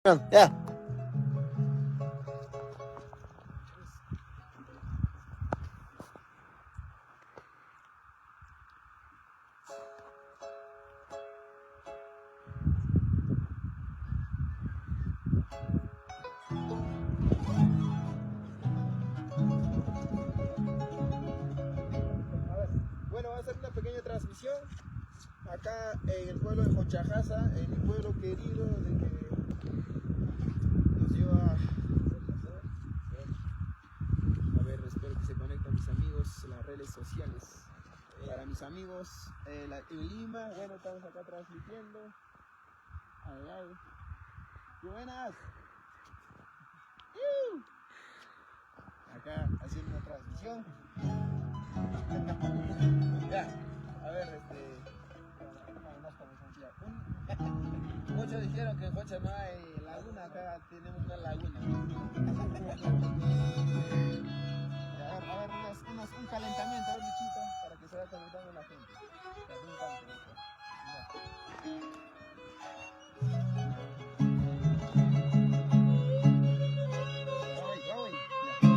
Ya. Bueno, va a ser una pequeña transmisión acá en el pueblo de Jochajasa, en mi pueblo querido, de que nos lleva a ver, espero que se conecten mis amigos en las redes sociales. Para mis amigos en Lima, bueno, estamos acá transmitiendo. Ay, ay. ¡Qué buenas! Acá haciendo una transmisión. Ya, a ver, muchos dijeron que en Jocha no hay laguna, acá tenemos una laguna. A ver, un calentamiento, un bichito, para que se vaya calentando la gente. Ya voy. Ya.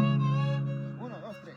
1, 2, 3.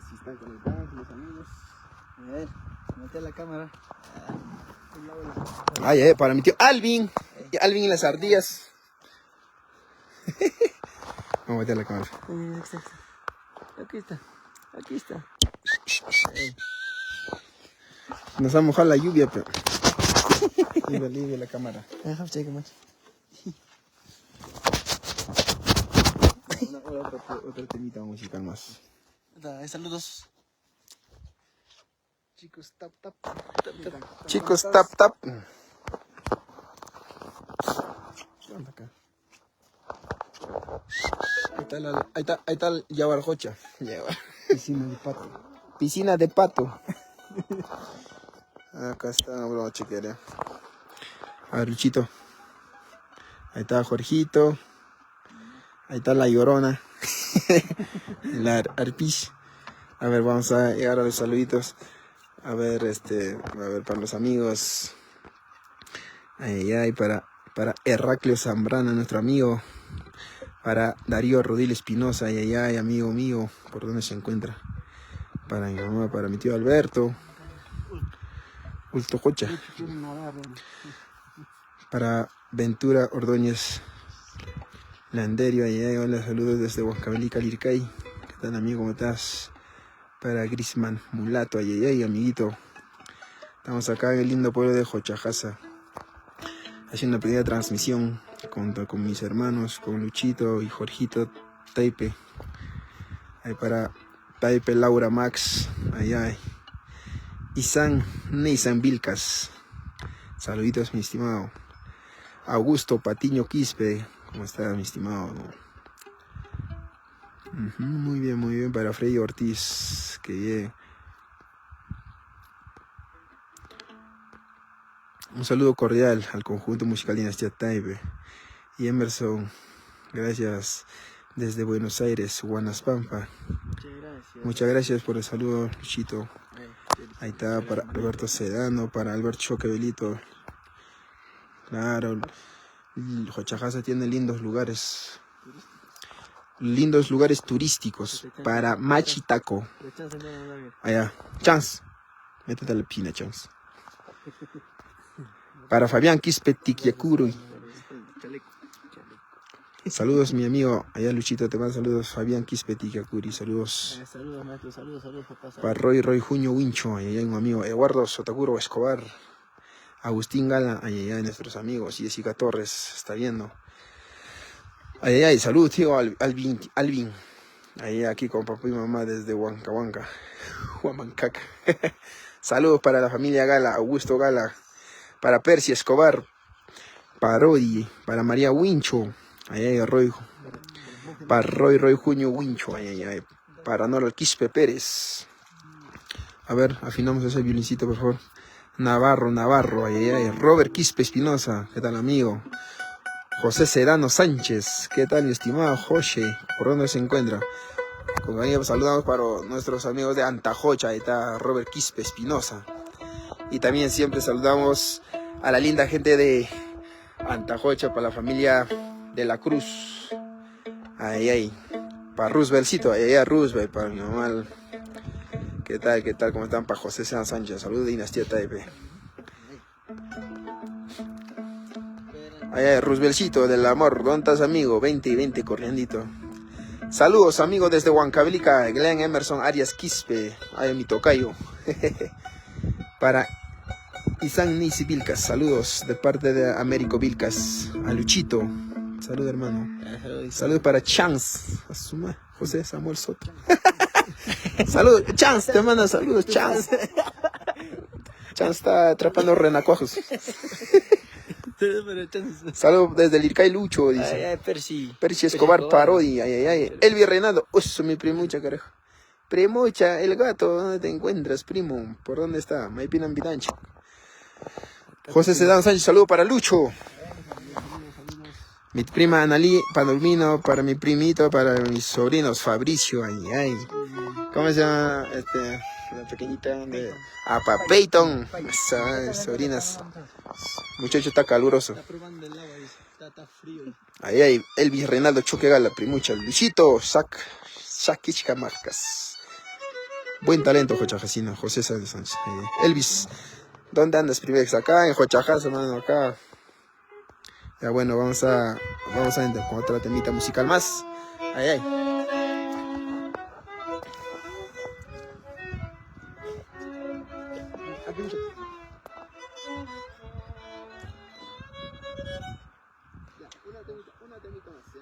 Si están conectados los amigos. A ver, mete la cámara. Ay, para mi tío Alvin. Alvin y las ardillas. Vamos a meter la cámara. Aquí está. Aquí está. Nos va a mojar la lluvia, pero. Libre la cámara. Otra temita musical más. Saludos. Chicos, tap. Chicos, tap. Acá. Ahí está el Yabarjocha. Piscina de pato. Piscina de pato. Acá está, vamos a chequear ya. A ver, Luchito. Ahí está Jorgito. Ahí está la Llorona. La Arpish. A ver, vamos a llegar a los saluditos. A ver, para los amigos. Ay, para Heraclio Zambrana, nuestro amigo. Para Darío Rodil Espinosa, ay, amigo mío, ¿por dónde se encuentra? Para mi mamá, para mi tío Alberto. Ultojocha. Para Ventura Ordóñez Landerio, hola, saludos desde Huancavelica, Lircay. ¿Qué tal, amigo? ¿Cómo estás? Para Grisman Mulato, amiguito. Estamos acá en el lindo pueblo de Jochajasa, haciendo una pequeña transmisión con mis hermanos, con Luchito y Jorgito Taipe. Ahí para Taipe Laura Max, Isan Neysan Vilcas. Saluditos, mi estimado. Augusto Patiño Quispe, ¿cómo está, mi estimado? Muy bien, para Freddy Ortiz, que bien. Un saludo cordial al conjunto musical Dinastía Taipe. Y Emerson, gracias desde Buenos Aires, Guanaspampa. Muchas gracias por el saludo, Luchito. Ahí está para Alberto Sedano, para Alberto Choquebelito. Claro, Jochajasa tiene lindos lugares turísticos. Para Machitaco. Allá, Chance. Métete a la pina, Chance. Para Fabián Quispe Tiquiacuro. Saludos, mi amigo. Allá, Luchito, te mando saludos. Fabián Quispe Tiquiacuri. Saludos. Saludos, maestro. Saludos, papá. Para Roy Junio Wincho. Allá, un amigo. Eduardo Sotaguro Escobar. Agustín Gala. Allá, nuestros amigos. Jessica Torres. Está viendo. Ay, salud, tío Alvin. Ahí, aquí con papá y mamá desde Huancahuanca. Huamancaca. Saludos para la familia Gala, Augusto Gala. Para Percy Escobar. Para Rodi. Para María Wincho. Ahí, Roy. Para Roy Junio Wincho. Ahí. Para Nora Quispe Pérez. A ver, afinamos ese violincito, por favor. Navarro. Ahí. Robert Quispe Espinosa. ¿Qué tal, amigo? José Sedano Sánchez, ¿qué tal, mi estimado José? ¿Por dónde se encuentra? Con cariño saludamos para nuestros amigos de Antajocha, ahí está Robert Quispe Espinosa. Y también siempre saludamos a la linda gente de Antajocha, para la familia de la Cruz. Ahí. Para Rooseveltcito, ahí, Roosevelt, para mi mamá. ¿Qué tal? ¿Cómo están? Para José Sedano Sánchez, saludos de Dinastía Taipe. Allá, Rooseveltcito del amor, ¿dónde estás, amigo? 20 corriendito. Saludos, amigos, desde Huancavelica, Glenn Emerson Arias Quispe. Ay, mi tocayo. Para Isan Nisi Vilcas, saludos de parte de Américo Vilcas. A Luchito, salud, hermano. Saludos para Chance, asuma, José Samuel Soto. Saludos, Chance, te manda saludos, Chance. Chance está atrapando renacuajos. Saludos desde el Ircay Lucho, dice. Percy Escobar Parodi, Elvi Reinaldo, mi primucha, carajo. Premocha, el gato, ¿dónde te encuentras, primo? ¿Por dónde está? Maipinan Bidanchi. José Sedán Sánchez, saludo para Lucho. Mi prima Analí Panormino, para mi primito, para mis sobrinos, Fabricio, ay. ¿Cómo se llama la pequeñita de Peyton? Sobrinas. Muchacho está caluroso. Está probando el agua, dice. Está frío. Ay, Elvis Reinaldo Choque Gala, primucha, Luisito, Saquichca Marcas. Buen talento, Jochajacino, José Sánchez. Elvis, ¿dónde andas, Primex? Acá en Jochajas, hermano, acá. Ya bueno, vamos a entrar con otra temita musical más. Ay. Una temita más, ¿ya?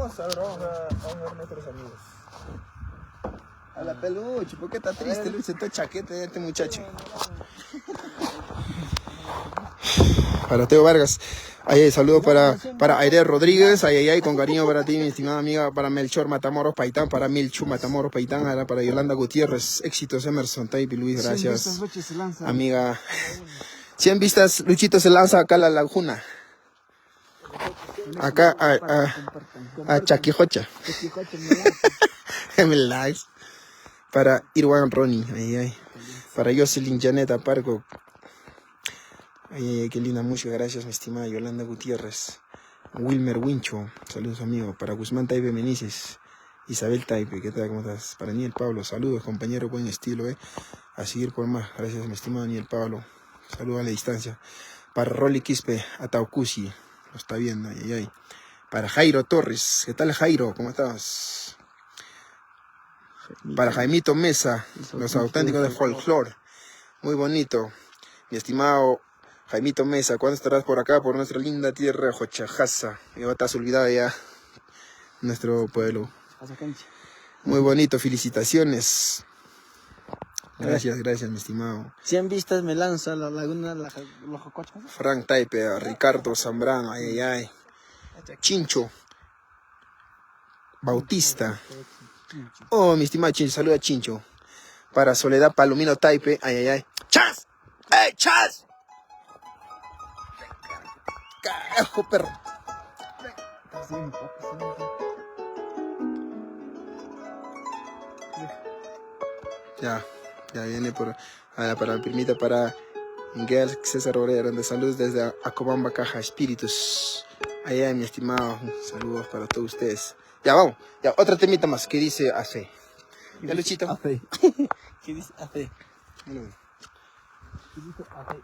amigos, ahora vamos a ver nuestros amigos. Hola Peluche, ¿por qué está triste, Luis? Está chaqueta de este muchacho. Para Teo Vargas. Ay, saludos para Aire Rodríguez, ay, con cariño para ti, mi estimada amiga, para Melchor Matamoros Paitán, para Milchu Matamoros Paitán, ahora para Yolanda Gutiérrez, éxitos Emerson, Taipi Luis, gracias. Amiga, 100 vistas, Luchito se lanza acá a la laguna. Acá a Chaquijocha. Me likes. Para Irwan Ronnie, ay. Para Jocelyn Janeta Parco. Ay, qué linda música, gracias mi estimada Yolanda Gutiérrez. Wilmer Wincho, saludos amigo. Para Guzmán Taipe Menices, Isabel Taipe, ¿qué tal? ¿Cómo estás? Para Daniel Pablo, saludos compañero, buen estilo, a seguir por más, gracias mi estimado Daniel Pablo, saludos a la distancia. Para Rolly Quispe, Ataucusi, lo está viendo, ay. Para Jairo Torres, ¿qué tal Jairo? ¿Cómo estás? Para Jaimito Mesa, los auténticos de folclore, muy bonito, mi estimado Jaimito Mesa, ¿cuándo estarás por acá, por nuestra linda tierra, Jochajaza? Ya estás olvidado ya, nuestro pueblo. Muy bonito, felicitaciones. Gracias, mi estimado. 100 vistas me lanza la laguna, los jocochos. Frank Taipe, Ricardo Zambrano, ay. Chincho Bautista. Oh, mi estimado Chincho, saluda a Chincho. Para Soledad Palomino Taipe, ay. ¡Chas! ¡Ey, Chas! ¡Carajo, perro! Ya viene para Pirmita, para Miguel César Obrera, de saludos desde Acobamba, Caja Espíritus. Allá, mi estimado, saludos para todos ustedes. Ya, vamos, ya, otra temita más, ¿qué dice Afe? ¿Ya, Luchito? Afe. ¿Qué dice Afe? ¿Qué dice Afe?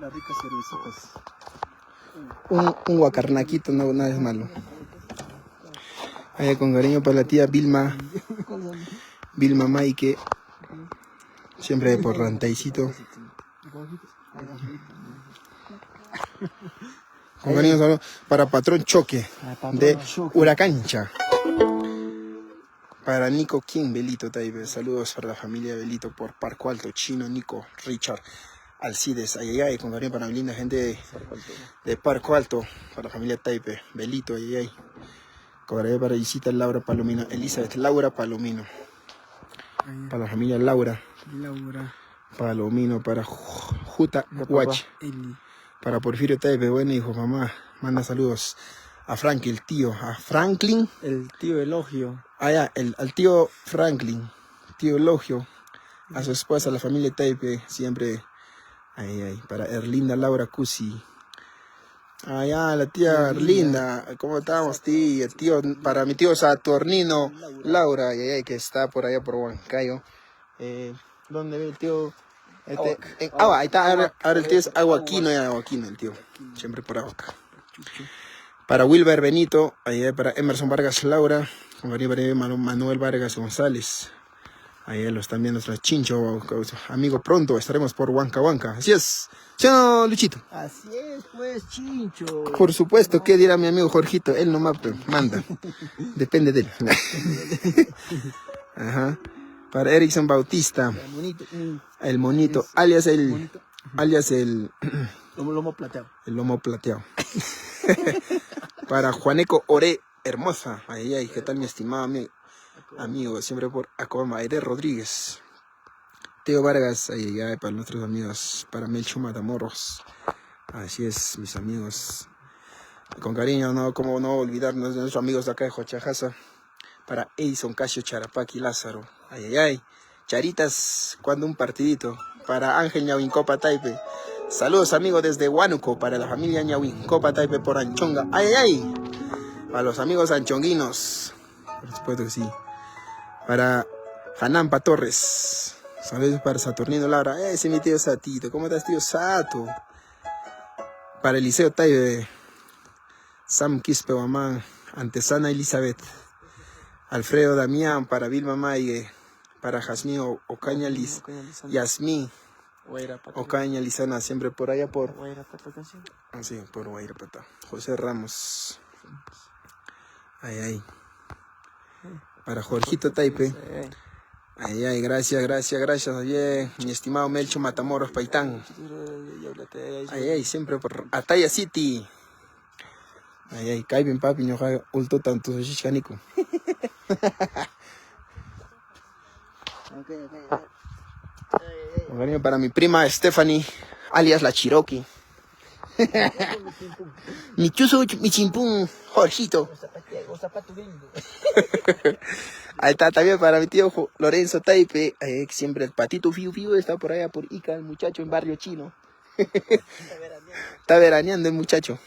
las ricas cervecitas. Un guacarnaquito, no, nada es malo. Allá con cariño para la tía Vilma Maike, siempre por Rantaicito. Con cariño saludo para Patrón Choque de Huracancha. Para Nico King, Belito Taibe. Saludos para la familia Belito por Parco Alto, Chino, Nico, Richard, Alcides, ayayay. Con cariño para mi linda gente de Parco Alto, para la familia Taipe, Belito, ayayay. Con cariño para Isita Laura Palomino, Elizabeth Laura Palomino. Para la familia Laura Palomino, para Juta Watch. Para Porfirio Taipe, bueno hijo, mamá, manda saludos a Frank, el tío, a Franklin. El tío Elogio. Ya, al tío Franklin, tío Elogio, a su esposa, a la familia Taipe, siempre, para Erlinda Laura Cusi. La tía Erlinda, ¿cómo estamos, tía? Tío, para mi tío Saturnino Laura, que está por allá por Huancayo. ¿Dónde ve el tío? Ahí está, ahora el tío es Aguaquino, el tío, siempre por Aguaca. Para Wilber Benito, para Emerson Vargas Laura, para Manuel Vargas González. Ahí lo están viendo nuestro Chincho, amigo, pronto estaremos por Huanca. Así es, ¿sí o no, Luchito? Así es, pues, Chincho. Por supuesto, ¿qué dirá mi amigo Jorgito? Él nomás manda, depende de él. Ajá. Para Erickson Bautista, el monito, alias el lomo plateado. El lomo plateado. Para Juaneco Ore Hermosa, ¿qué tal mi estimado amigo? Siempre por Acomaire Rodríguez. Teo Vargas, para nuestros amigos, para Melcho Matamoros. Así es, mis amigos. Con cariño, no, como no olvidarnos de nuestros amigos de acá de Jochajasa. Para Edison Casio Charapaqui Lázaro. Charitas, cuando un partidito. Para Ángel Ñawin Copa Taipe. Saludos amigos desde Huánuco. Para la familia Ñawin Copa Taipe por Anchonga. Para los amigos anchonguinos. Por supuesto que sí. Para Hanampa Torres. Saludos para Saturnino Laura. Ese es mi tío Satito. ¿Cómo estás, tío Sato? Para Eliseo Taibe. Sam Quispe Mamán. Antesana Elizabeth. Alfredo Damián, para Vilma Maige, para Jazmín Ocaña Yasmín Ocaña Lizana, siempre por allá por sí, por Guairapata. José Ramos. Para Jorgito Taipe. Gracias, oye, mi estimado Melcho Matamoros Paitán. Siempre por Ataya City. Caibin papi, no hay ulto tanto shishanico. Un cariño para mi prima Stephanie, alias la Cherokee. Mi chuzo, mi chimpún, Jorgito. Ahí está también para mi tío Lorenzo Taipe. Siempre el patito Fiu está por allá por Ica, el muchacho en barrio chino. Está veraneando el muchacho.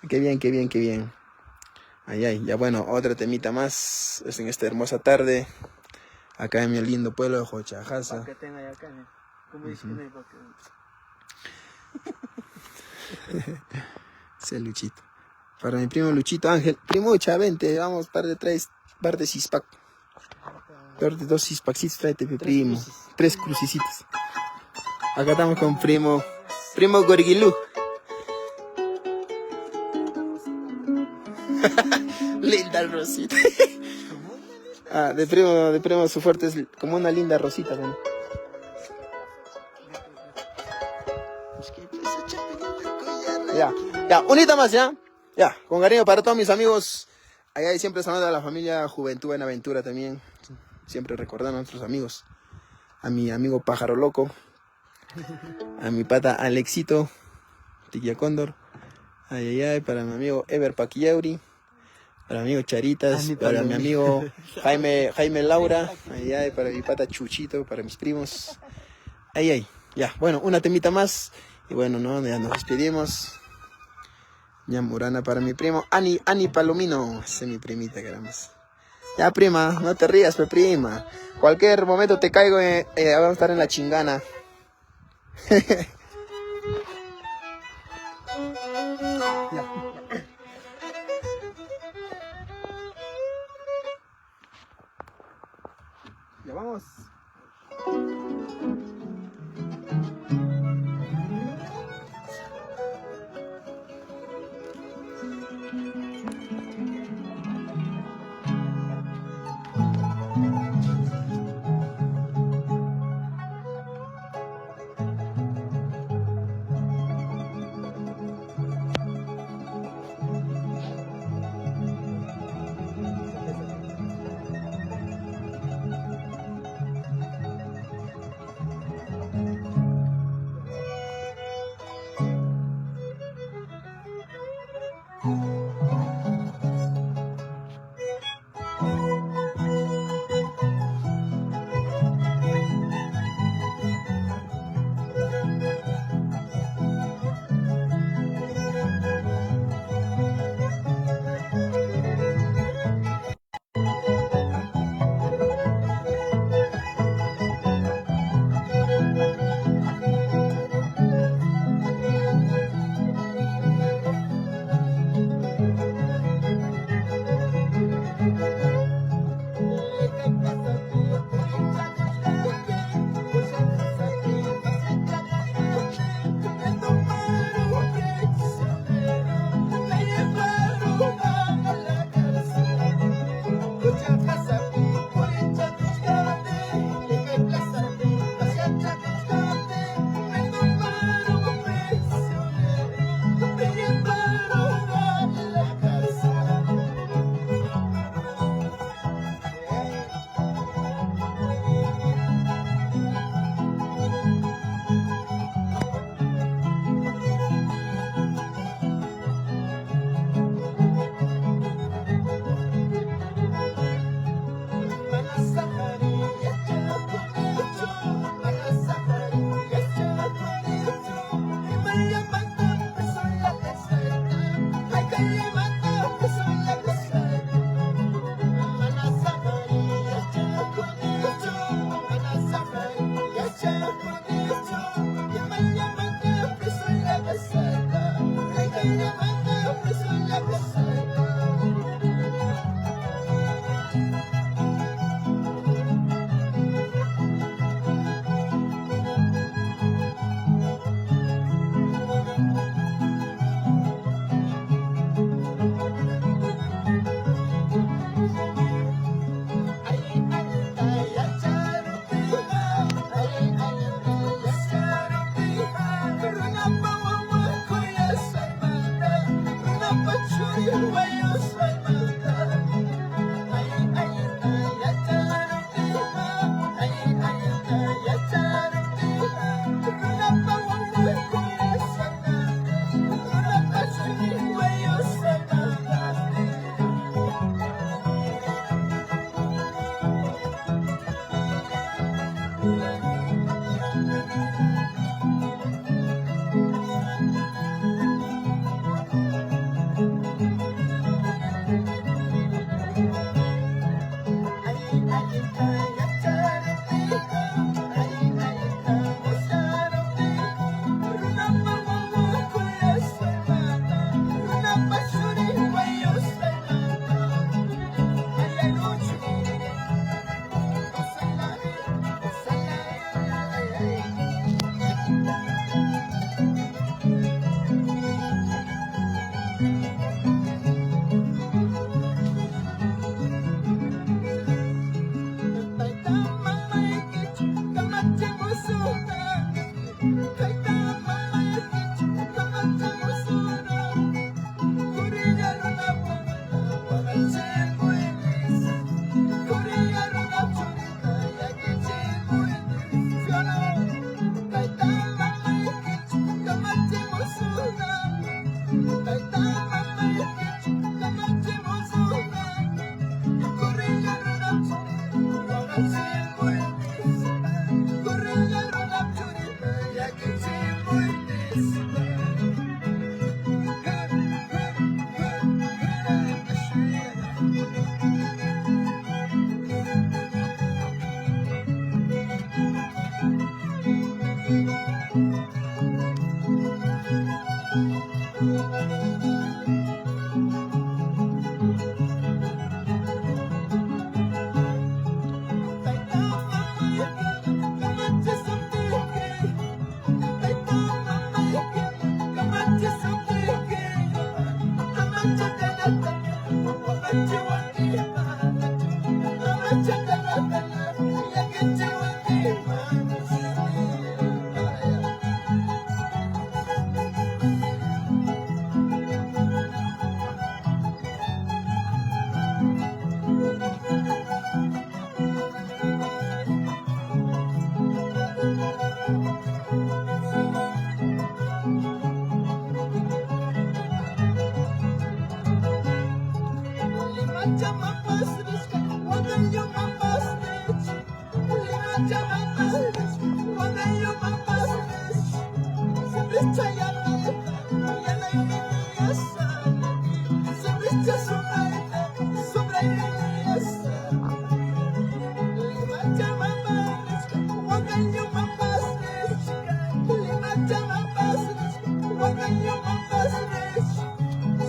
Qué bien. Ya bueno, otra temita más. Es en esta hermosa tarde. Acá en mi lindo pueblo de Jochajasa. Ese Luchito. Para mi primo Luchito Ángel. Primucha, vente, vamos, par de cispac. Par de 2 cispacitos, tráete, primo. 3 crucicitos. Acá estamos con primo Gorguilú. Linda rosita. De primo su fuerte es como una linda rosita, ¿no? Ya, unita más, ya, con cariño para todos mis amigos. Allá siempre saludando a la familia Juventud en Aventura también. Siempre recordando a nuestros amigos. A mi amigo Pájaro Loco. A mi pata Alexito Tiquia Cóndor. Para mi amigo Ever Paquillauri. Para mi amigo Charitas, para mi amigo Jaime Laura, para mi pata Chuchito, para mis primos. Ya, bueno, una temita más. Y bueno, ya nos despedimos. Ya Murana para mi primo Ani Palomino. Esa es mi primita, queremos. Ya, prima, no te rías, prima. Cualquier momento te caigo, vamos a estar en la chingana. Ya. Ya vamos.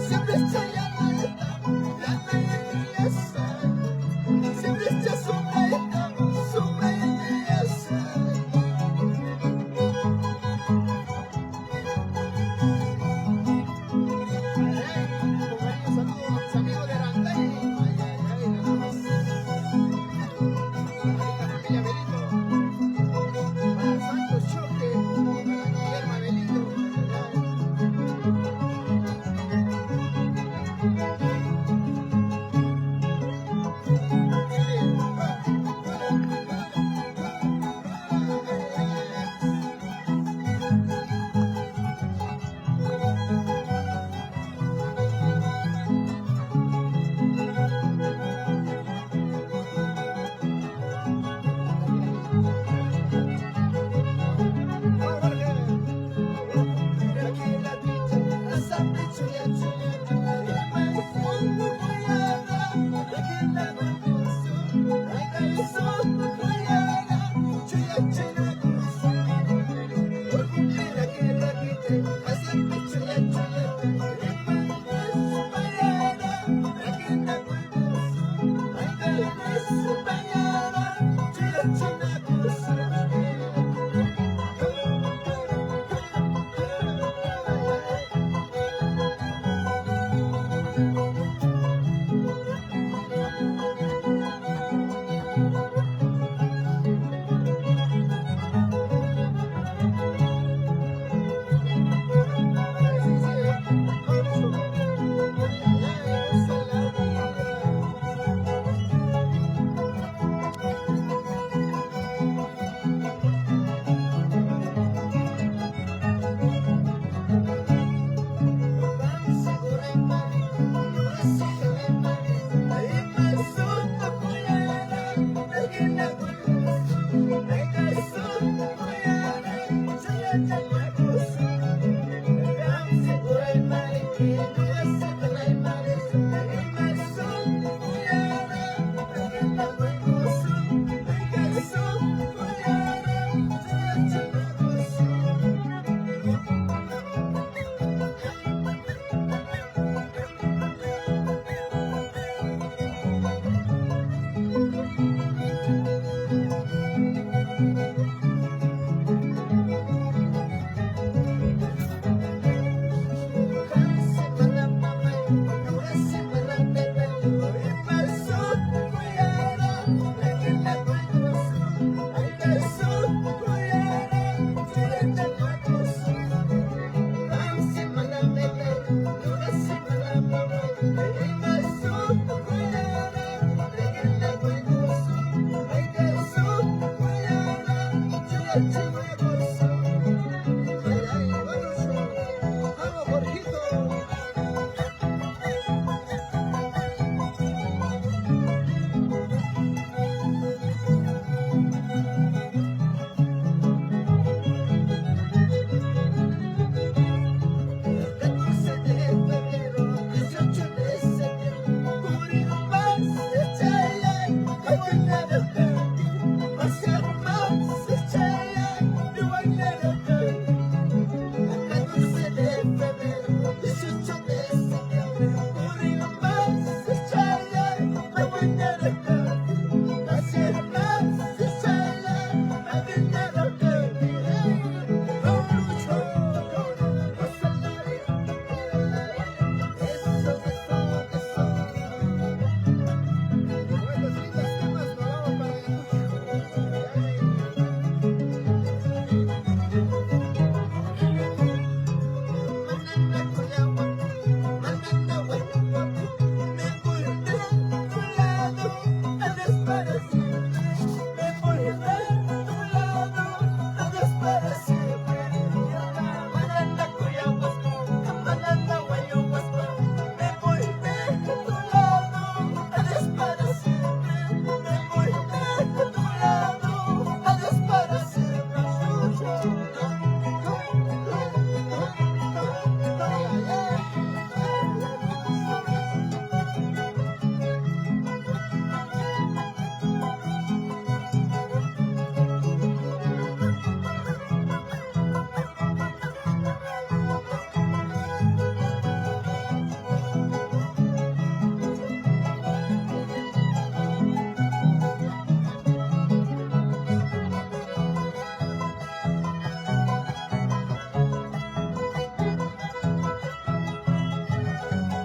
Siempre estoy alerta,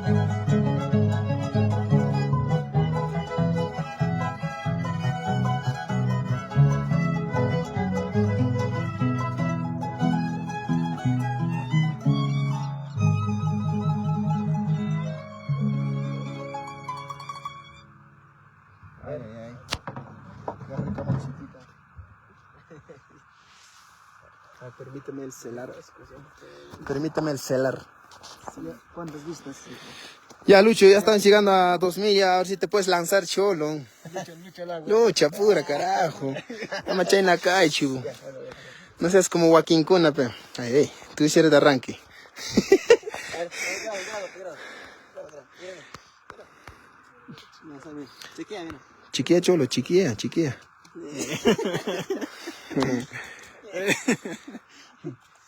Ay, ay, ay. Qué rica musiquita. Permíteme el celar. Permítame el celar. ¿Cuántas vistas? Ya, Lucho, ya están llegando a 2000. Ya, a ver si te puedes lanzar, cholo. Lucha, pura, carajo. Ya me en la calle, chivo. No seas como Joaquín Cuna, pe. Ay, ay, tú hicieras de arranque. Chiquilla, cholo, chiquilla, chiquilla.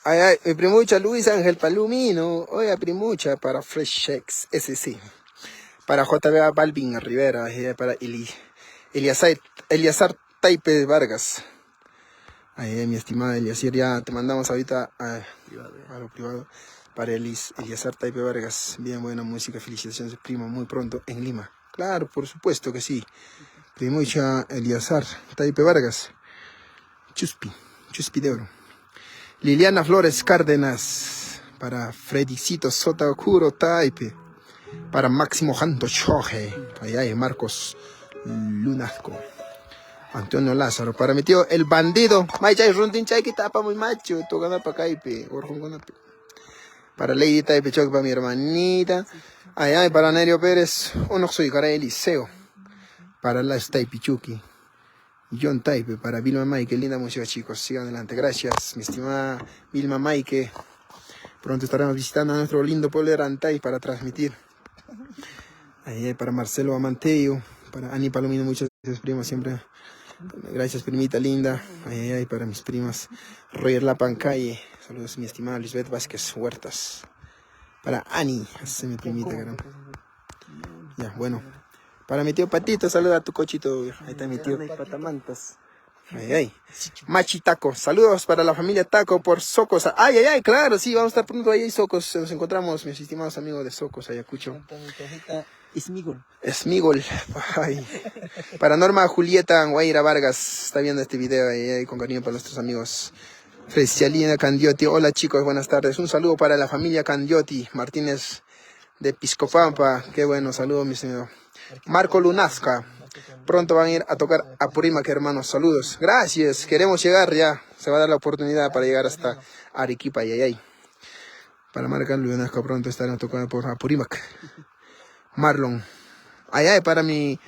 Ay, ay, mi primucha Luis Ángel Palomino. Oye, primucha para Fresh X SC. Para JB Balvin Rivera. Para Eliazar Taipe Vargas. Ay, mi estimada Eliasir, ya te mandamos ahorita a lo privado. Para Eliazar Taipe Vargas. Bien buena música. Felicitaciones, primo. Muy pronto en Lima. Claro, por supuesto que sí. Primucha Eliazar Taipe Vargas. Chuspi de oro. Liliana Flores Cárdenas. Para Fredicito Sota Okuro Taipe. Para Máximo Janto Choje. Allá hay Marcos Lunasco. Antonio Lázaro. Para mi tío El Bandido. Maychay Runtin Chay que tapa muy macho. Tocando para Caipe. Para Lady Taipe Choc para mi hermanita. Allá hay para Nerio Pérez. Uno soy cara Eliseo. Para las Taipe Chucky. John Taipe, para Vilma Maike, linda música, chicos, sigan adelante, gracias, mi estimada Vilma Maike. Pronto estaremos visitando a nuestro lindo pueblo de Arantay para transmitir. Ahí para Marcelo Amanteo, para Ani Palomino, muchas gracias, primas, siempre. Gracias, primita linda. Ahí para mis primas, Roger Lapancalle, saludos, mi estimada Lisbeth Vázquez Huertas. Para Ani, esa es mi primita, caramba. Ya, bueno. Para mi tío Patito, saluda a tu cochito. Ahí está mi tío. Patamantas. Ay, ay. Machi Taco. Saludos para la familia Taco por Socos. Ay, ay, ay, claro, sí, vamos a estar pronto ahí en Socos. Nos encontramos, mis estimados amigos de Socos, Ayacucho. Esmigol. Ay. Para Norma Julieta Guaira Vargas, está viendo este video ahí, con cariño para nuestros amigos. Fresialina Candiotti. Hola chicos, buenas tardes. Un saludo para la familia Candiotti Martínez de Piscopampa. Qué bueno, saludos, mis amigos. Marco Lunasca. Pronto van a ir a tocar a Purímac, hermanos. Saludos. Gracias. Queremos llegar ya. Se va a dar la oportunidad para llegar hasta Arequipa. Ay. Para Marco Lunasca pronto estarán tocando por Apurímac. Marlon. Ay. Para mi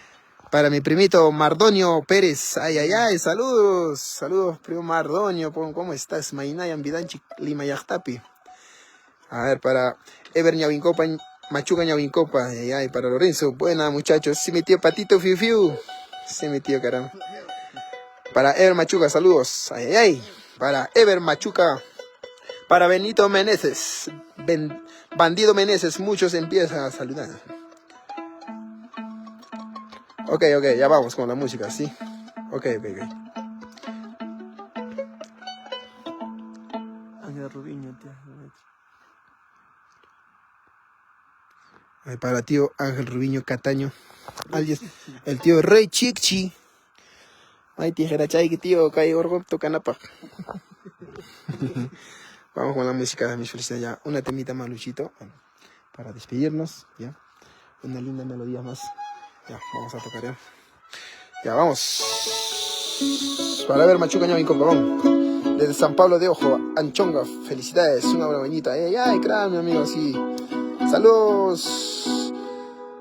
primito Mardonio Pérez. Ay. Saludos. Saludos, primo Mardonio. ¿Cómo estás? Mainayan Vidanchi Lima Yachtapi. A ver, para Ever Ñavincopa. Machuca Ñavincopa, ay, para Lorenzo, buena muchachos, sí mi tío Patito Fiu Fiu, sí mi tío caramba. Para Ever Machuca, saludos, ay, para Ever Machuca, para Benito Meneses, Bandido Meneses, muchos empiezan a saludar. Ok, ya vamos con la música, ¿sí? Ok. Ángel Rubiño, tío. Para tío Ángel Rubiño Cataño. El tío Rey Chichi. Ay, tijera chay, que tío, cae orgo, tocanapa. Vamos con la música, mis felicidades ya. Una temita más, Luchito, para despedirnos, ya. Una linda melodía más. Ya, vamos a tocar ya. Ya, vamos. Para ver Machuca Ñavincopa, vamos. Desde San Pablo de Ojo, Anchonga, felicidades, una buena bañita. Ay, crán, mi amigo, así. Saludos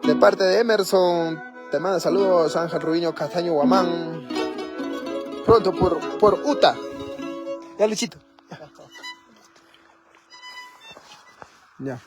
de parte de Emerson. Te manda saludos Ángel Rubiño Castaño Guamán. Pronto por Uta. Ya, Luchito. Ya.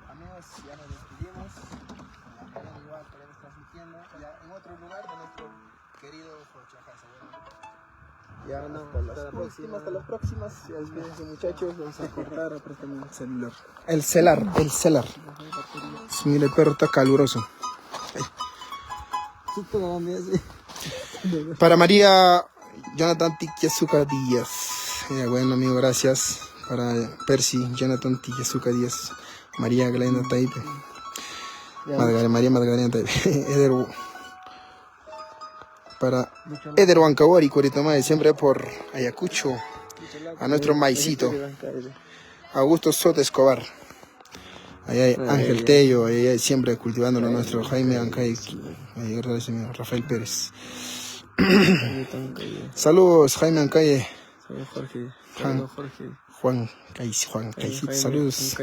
amigos, ya nos despedimos. Mañana igual estaremos transmitiendo ya en otro lugar de nuestro querido Forchajasa. Ya no, hasta las próximas. Ya despídense, muchachos. Vamos a cortar, préstame el celular. El celar. Mira, el perro está caluroso. Para María Jonathan Tiquiazuca Díaz. Bueno, amigo, gracias. Para Percy Jonathan Tiquiazuca Díaz. María Glenda Taipe. María Magdalena Taipe. Para Eder Huancabori, Coritomay, siempre por Ayacucho. A nuestro maicito. Augusto Soto Escobar. Ahí hay Ángel Tello, ahí hay siempre cultivando lo nuestro. Jaime Ancay, Rafael Pérez. Saludos, Jaime Ancay. Juan Caicito, saludos.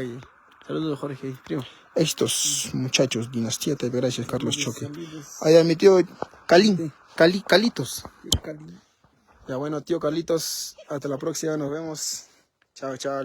Saludos, Jorge, primo. Estos muchachos, Dinastía Taipe, gracias, Carlos Choque. Ahí mi tío Calitos. Ya bueno, tío Carlitos, hasta la próxima, nos vemos. Chao, chao.